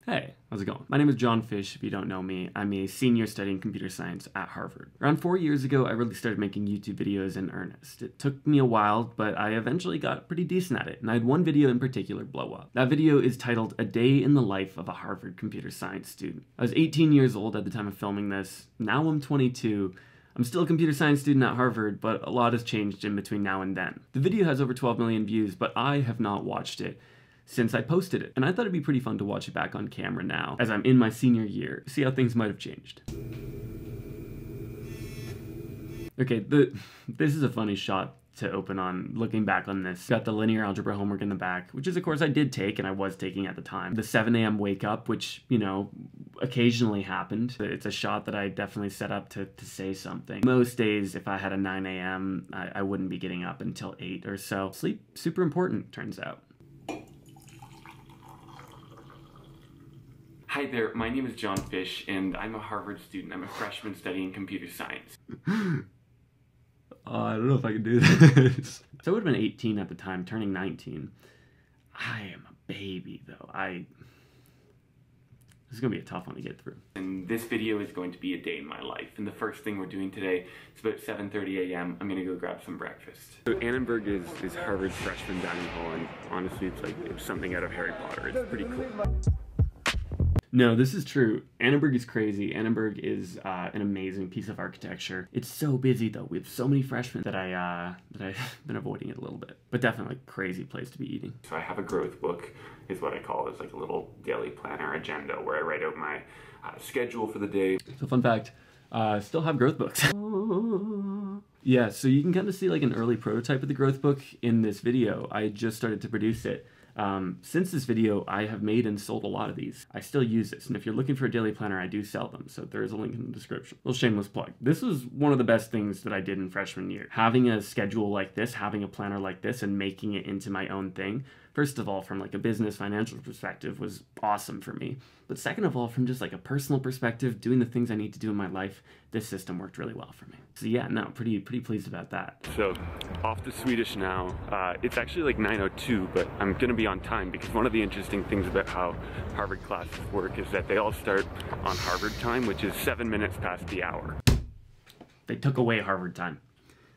Hey, how's it going? My name is John Fish, if you don't know me. I'm a senior studying computer science at Harvard. Around 4 years ago, I really started making YouTube videos in earnest. It took me a while, but I eventually got pretty decent at it, and I had one video in particular blow up. That video is titled A Day in the Life of a Harvard Computer Science Student. I was 18 years old at the time of filming this. Now I'm 22. I'm still a computer science student at Harvard, but a lot has changed in between now and then. The video has over 12 million views, but I have not watched it since I posted it, and I thought it'd be pretty fun to watch it back on camera now, as I'm in my senior year, see how things might have changed. Okay, this is a funny shot to open on, looking back on this. Got the linear algebra homework in the back, which is a course I did take and I was taking at the time. The 7 a.m. wake up, which, you know, occasionally happened. It's a shot that I definitely set up to say something. Most days, if I had a 9 a.m., I wouldn't be getting up until 8 or so. Sleep, super important, turns out. Hi there, my name is John Fish, and I'm a Harvard student. I'm a freshman studying computer science. I don't know if I can do this. So I would have been 18 at the time, turning 19. I am a baby, though. This is going to be a tough one to get through. And this video is going to be a day in my life. And the first thing we're doing today, it's about 7:30 a.m. I'm going to go grab some breakfast. So Annenberg is Harvard's freshman dining hall, and honestly, it's something out of Harry Potter. It's pretty cool. No, this is true. Annenberg is crazy. Annenberg is an amazing piece of architecture. It's so busy though. We have so many freshmen that I've been avoiding it a little bit. But definitely a crazy place to be eating. So I have a growth book, is what I call it. It's like a little daily planner agenda where I write out my schedule for the day. So fun fact, still have growth books. Yeah, so you can kind of see like an early prototype of the growth book in this video. I just started to produce it. Since this video, I have made and sold a lot of these. I still use this, and if you're looking for a daily planner, I do sell them, so there is a link in the description. Little shameless plug. This was one of the best things that I did in freshman year. Having a schedule like this, having a planner like this, and making it into my own thing, first of all, from like a business financial perspective, was awesome for me. But second of all, from just like a personal perspective, doing the things I need to do in my life, this system worked really well for me. So yeah, no, pretty pleased about that. So off to Swedish now. It's actually like 9:02, but I'm gonna be on time because one of the interesting things about how Harvard classes work is that they all start on Harvard time, which is 7 minutes past the hour. They took away Harvard time.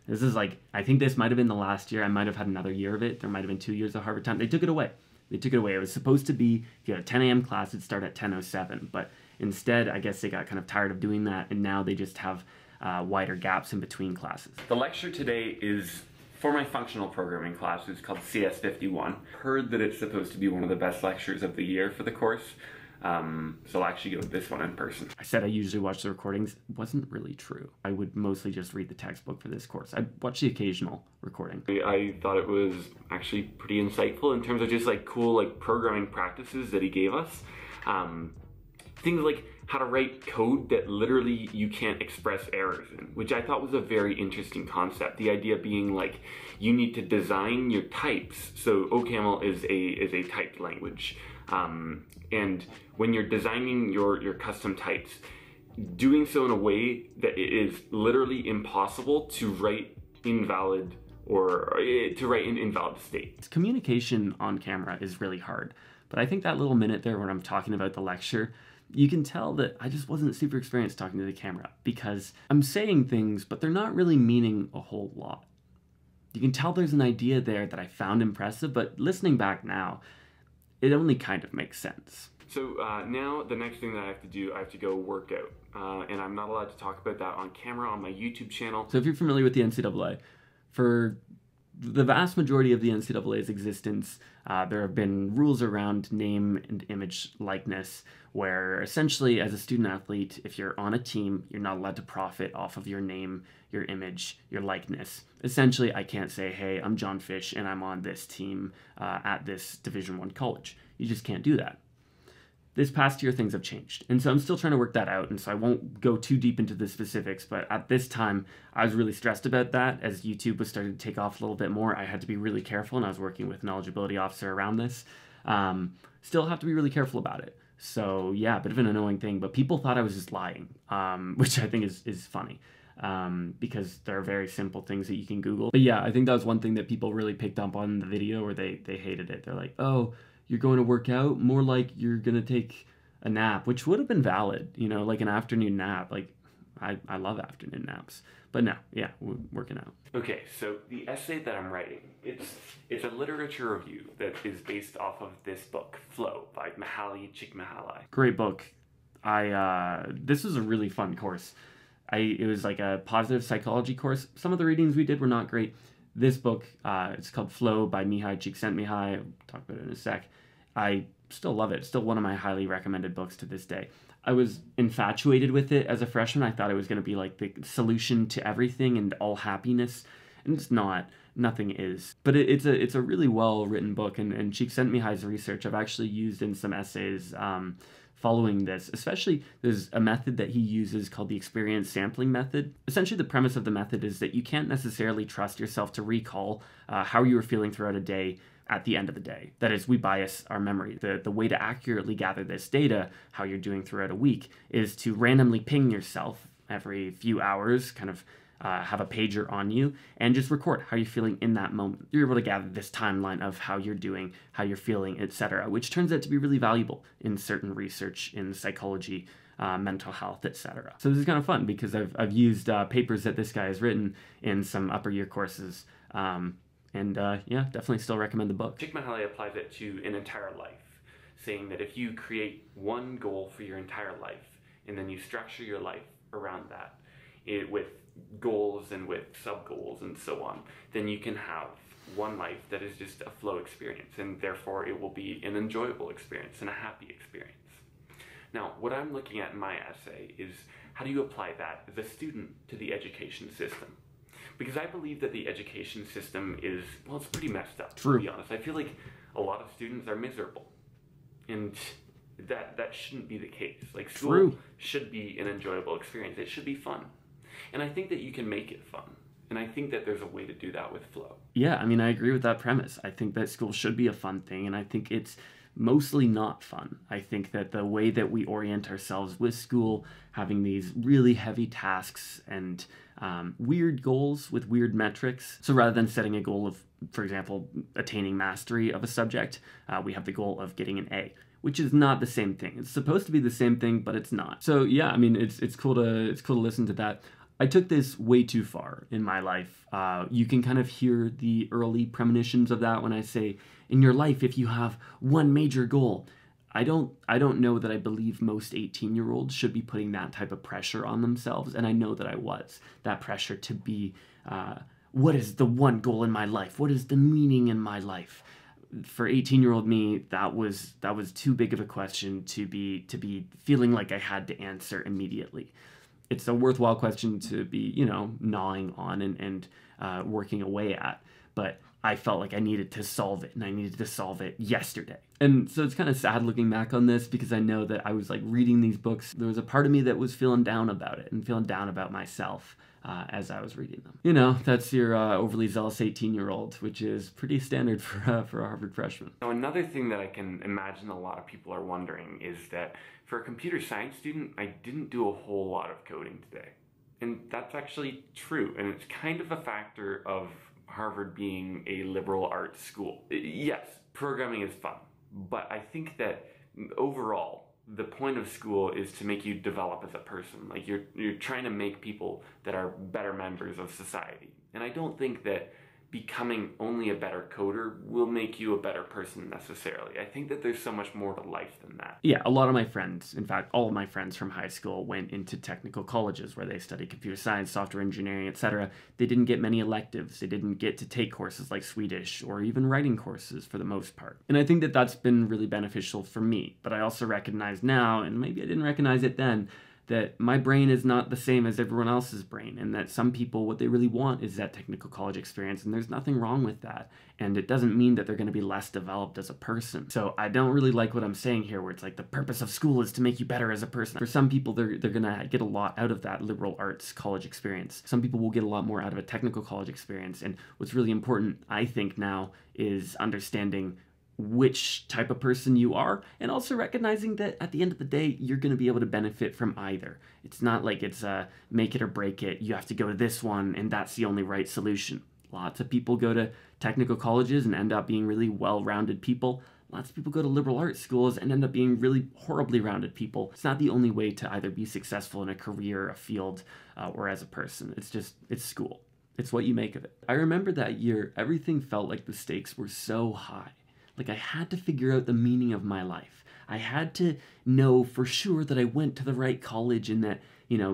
This is like, I think this might have been the last year. I might have had another year of it. There might have been 2 years of Harvard time. They took it away. They took it away. It was supposed to be, if you had a 10 a.m. class, it'd start at 10:07. But instead, I guess they got kind of tired of doing that, and now they just have wider gaps in between classes. The lecture today is for my functional programming class. It's called CS51. Heard that it's supposed to be one of the best lectures of the year for the course. So I'll actually go to this one in person. I said I usually watch the recordings. It wasn't really true. I would mostly just read the textbook for this course. I'd watch the occasional recording. I thought it was actually pretty insightful in terms of just like cool like programming practices that he gave us. Things like how to write code that literally you can't express errors in, which I thought was a very interesting concept. The idea being like you need to design your types. So OCaml is a typed language. And when you're designing your custom types, doing so in a way that it is literally impossible to write invalid or to write in invalid state. Communication on camera is really hard, but I think that little minute there when I'm talking about the lecture, you can tell that I just wasn't super experienced talking to the camera because I'm saying things, but they're not really meaning a whole lot. You can tell there's an idea there that I found impressive, but listening back now, it only kind of makes sense. So now the next thing that I have to do, I have to go work out. And I'm not allowed to talk about that on camera on my YouTube channel. So if you're familiar with the NCAA, for the vast majority of the NCAA's existence, there have been rules around name and image likeness, where essentially as a student athlete, if you're on a team, you're not allowed to profit off of your name, your image, your likeness. Essentially, I can't say, hey, I'm John Fish and I'm on this team at this Division I college. You just can't do that. This past year, things have changed. And so I'm still trying to work that out. And so I won't go too deep into the specifics, but at this time, I was really stressed about that. As YouTube was starting to take off a little bit more, I had to be really careful, and I was working with an eligibility officer around this. Still have to be really careful about it. So yeah, a bit of an annoying thing, but people thought I was just lying, which I think is funny. Because there are very simple things that you can Google. But yeah, I think that was one thing that people really picked up on the video, where they hated it. They're like, oh, you're going to work out? More like you're going to take a nap, which would have been valid, you know, like an afternoon nap. Like, I love afternoon naps. But no, yeah, we're working out. Okay, so the essay that I'm writing, it's a literature review that is based off of this book, Flow, by Mihaly Csikszentmihalyi. Great book. This was a really fun course. It was like a positive psychology course. Some of the readings we did were not great. This book, it's called Flow by Mihaly Csikszentmihalyi. I'll talk about it in a sec. I still love it. It's still one of my highly recommended books to this day. I was infatuated with it as a freshman. I thought it was going to be like the solution to everything and all happiness, and it's not. Nothing is. But it's a really well-written book, and Csikszentmihalyi's research I've actually used in some essays following this. Especially, there's a method that he uses called the experience sampling method. Essentially, the premise of the method is that you can't necessarily trust yourself to recall how you were feeling throughout a day at the end of the day. That is, we bias our memory. The way to accurately gather this data, how you're doing throughout a week, is to randomly ping yourself every few hours, kind of have a pager on you, and just record how you're feeling in that moment. You're able to gather this timeline of how you're doing, how you're feeling, etc., which turns out to be really valuable in certain research in psychology, mental health, etc. So this is kind of fun because I've used papers that this guy has written in some upper year courses. Yeah, definitely still recommend the book. Csikszentmihalyi applies it to an entire life, saying that if you create one goal for your entire life, and then you structure your life around that, with goals and with sub-goals and so on, then you can have one life that is just a flow experience, and therefore it will be an enjoyable experience and a happy experience. Now, what I'm looking at in my essay is how do you apply that as a student to the education system? Because I believe that the education system is, well, it's pretty messed up, to be honest. I feel like a lot of students are miserable. And that shouldn't be the case. Like, school should be an enjoyable experience. It should be fun. And I think that you can make it fun. And I think that there's a way to do that with Flow. Yeah, I mean, I agree with that premise. I think that school should be a fun thing, and I think it's mostly not fun. I think that the way that we orient ourselves with school, having these really heavy tasks and weird goals with weird metrics. So rather than setting a goal of, for example, attaining mastery of a subject, we have the goal of getting an A, which is not the same thing. It's supposed to be the same thing, but it's not. So yeah, I mean, it's cool to listen to that. I took this way too far in my life. You can kind of hear the early premonitions of that when I say, in your life, if you have one major goal. I don't know that I believe most 18-year-olds should be putting that type of pressure on themselves, and I know that I was. That pressure to be, what is the one goal in my life? What is the meaning in my life? For 18-year-old me, that was too big of a question to be feeling like I had to answer immediately. It's a worthwhile question to be, gnawing on and working away at, but I felt like I needed to solve it, and I needed to solve it yesterday. And so it's kind of sad looking back on this because I know that I was like reading these books. There was a part of me that was feeling down about it and feeling down about myself as I was reading them. That's your overly zealous 18-year-old, which is pretty standard for a Harvard freshman. Now, another thing that I can imagine a lot of people are wondering is that for a computer science student, I didn't do a whole lot of coding today. And that's actually true, and it's kind of a factor of Harvard being a liberal arts school. Yes, programming is fun, but I think that overall, the point of school is to make you develop as a person. Like, you're trying to make people that are better members of society. And I don't think that becoming only a better coder will make you a better person necessarily. I think that there's so much more to life than that. Yeah, a lot of my friends, in fact, all of my friends from high school went into technical colleges where they studied computer science, software engineering, etc. They didn't get many electives. They didn't get to take courses like Swedish or even writing courses for the most part. And I think that that's been really beneficial for me. But I also recognize now, and maybe I didn't recognize it then, that my brain is not the same as everyone else's brain, and that some people, what they really want is that technical college experience, and there's nothing wrong with that. And it doesn't mean that they're going to be less developed as a person. So I don't really like what I'm saying here, where it's like the purpose of school is to make you better as a person. For some people, they're going to get a lot out of that liberal arts college experience. Some people will get a lot more out of a technical college experience. And what's really important, I think, now is understanding which type of person you are, and also recognizing that at the end of the day, you're going to be able to benefit from either. It's not like it's a make it or break it. You have to go to this one, and that's the only right solution. Lots of people go to technical colleges and end up being really well-rounded people. Lots of people go to liberal arts schools and end up being really horribly rounded people. It's not the only way to either be successful in a career, a field, or as a person. It's school. It's what you make of it. I remember that year, everything felt like the stakes were so high. Like I had to figure out the meaning of my life. I had to know for sure that I went to the right college and that,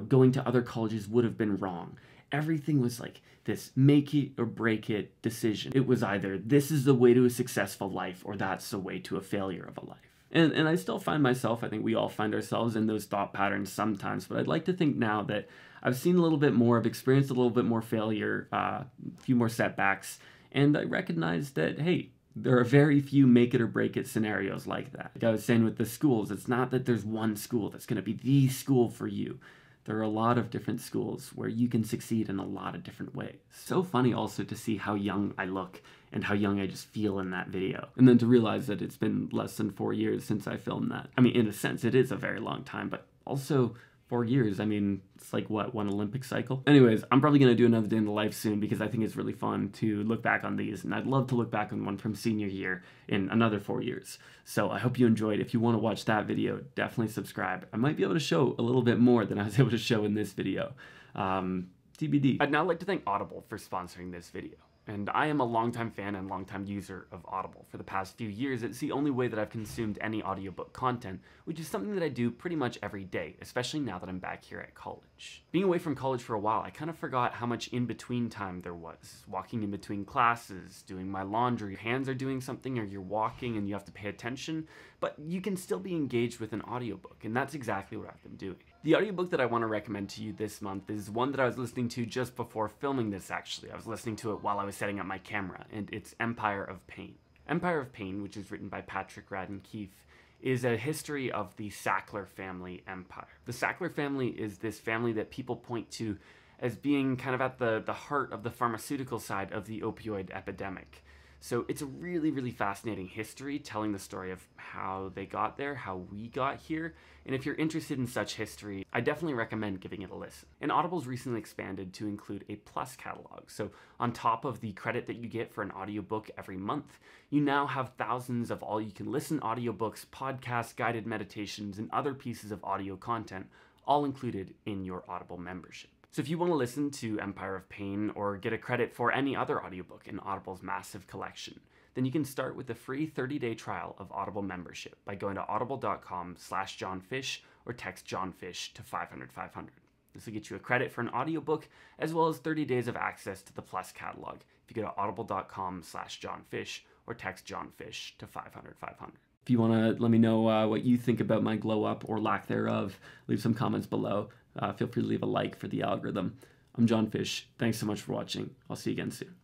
going to other colleges would have been wrong. Everything was like this make it or break it decision. It was either this is the way to a successful life or that's the way to a failure of a life. And I still find myself, I think we all find ourselves in those thought patterns sometimes, but I'd like to think now that I've seen a little bit more, I've experienced a little bit more failure, a few more setbacks, and I recognize that, hey, there are very few make it or break it scenarios like that. Like I was saying with the schools, it's not that there's one school that's going to be the school for you. There are a lot of different schools where you can succeed in a lot of different ways. So funny also to see how young I look and how young I just feel in that video. And then to realize that it's been less than 4 years since I filmed that. I mean, in a sense, it is a very long time, but also 4 years, I mean, it's like, what, one Olympic cycle? Anyways, I'm probably going to do another day in the life soon because I think it's really fun to look back on these, and I'd love to look back on one from senior year in another 4 years. So I hope you enjoyed. If you want to watch that video, definitely subscribe. I might be able to show a little bit more than I was able to show in this video. TBD. I'd now like to thank Audible for sponsoring this video. And I am a longtime fan and longtime user of Audible. For the past few years, it's the only way that I've consumed any audiobook content, which is something that I do pretty much every day, especially now that I'm back here at college. Being away from college for a while, I kind of forgot how much in-between time there was. Walking in between classes, doing my laundry, your hands are doing something, or you're walking and you have to pay attention, but you can still be engaged with an audiobook, and that's exactly what I've been doing. The audiobook that I want to recommend to you this month is one that I was listening to just before filming this, actually. I was listening to it while I was setting up my camera, and it's Empire of Pain. Empire of Pain, which is written by Patrick Radden Keefe, is a history of the Sackler family empire. The Sackler family is this family that people point to as being kind of at the heart of the pharmaceutical side of the opioid epidemic. So it's a really, really fascinating history telling the story of how they got there, how we got here, and if you're interested in such history, I definitely recommend giving it a listen. And Audible's recently expanded to include a Plus catalog, so on top of the credit that you get for an audiobook every month, you now have thousands of all-you-can-listen audiobooks, podcasts, guided meditations, and other pieces of audio content, all included in your Audible membership. So if you want to listen to Empire of Pain or get a credit for any other audiobook in Audible's massive collection, then you can start with a free 30-day trial of Audible membership by going to audible.com/johnfish or text JohnFish to 500-500. This will get you a credit for an audiobook as well as 30 days of access to the Plus catalog if you go to audible.com/johnfish or text JohnFish to 500-500. If you want to let me know what you think about my glow up or lack thereof, leave some comments below. Feel free to leave a like for the algorithm. I'm John Fish. Thanks so much for watching. I'll see you again soon.